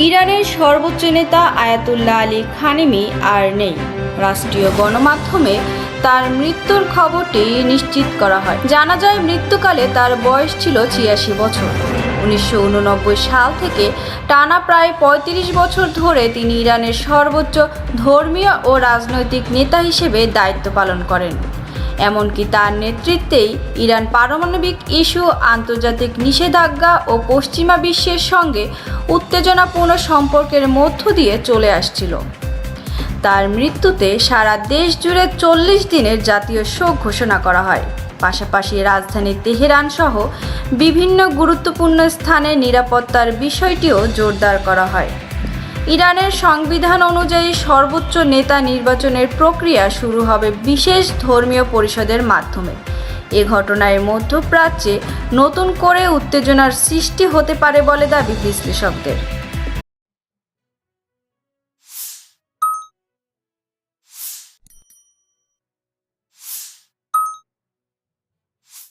ইরানের সর্বোচ্চ নেতা আয়াতুল্লাহ আলী খামেনি আর নেই। রাষ্ট্রীয় গণমাধ্যমে তার মৃত্যুর খবরটি নিশ্চিত করা হয়। জানা যায় মৃত্যুকালে তার বয়স ছিল ৮৬ বছর। ১৯৮৯ সাল থেকে টানা প্রায় ৩৫ বছর ধরে তিনি ইরানের সর্বোচ্চ ধর্মীয় ও রাজনৈতিক নেতা হিসেবে দায়িত্ব পালন করেন। এমনকি তার নেতৃত্বেই ইরান পারমাণবিক ইস্যু, আন্তর্জাতিক নিষেধাজ্ঞা ও পশ্চিমা বিশ্বের সঙ্গে উত্তেজনাপূর্ণ সম্পর্কের মধ্য দিয়ে চলে আসছিল। তার মৃত্যুতে সারা দেশ জুড়ে ৪০ দিনের জাতীয় শোক ঘোষণা করা হয়। পাশাপাশি রাজধানী তেহরান সহ বিভিন্ন গুরুত্বপূর্ণ স্থানে নিরাপত্তার বিষয়টিও জোরদার করা হয়। ইরানের সংবিধান অনুযায়ী সর্বোচ্চ নেতা নির্বাচনের প্রক্রিয়া শুরু হবে বিশেষ ধর্মীয় পরিষদের মাধ্যমে। এ ঘটনায় মধ্যপ্রাচ্যে নতুন করে উত্তেজনার সৃষ্টি হতে পারে বলে দাবি বিশ্লেষকদের।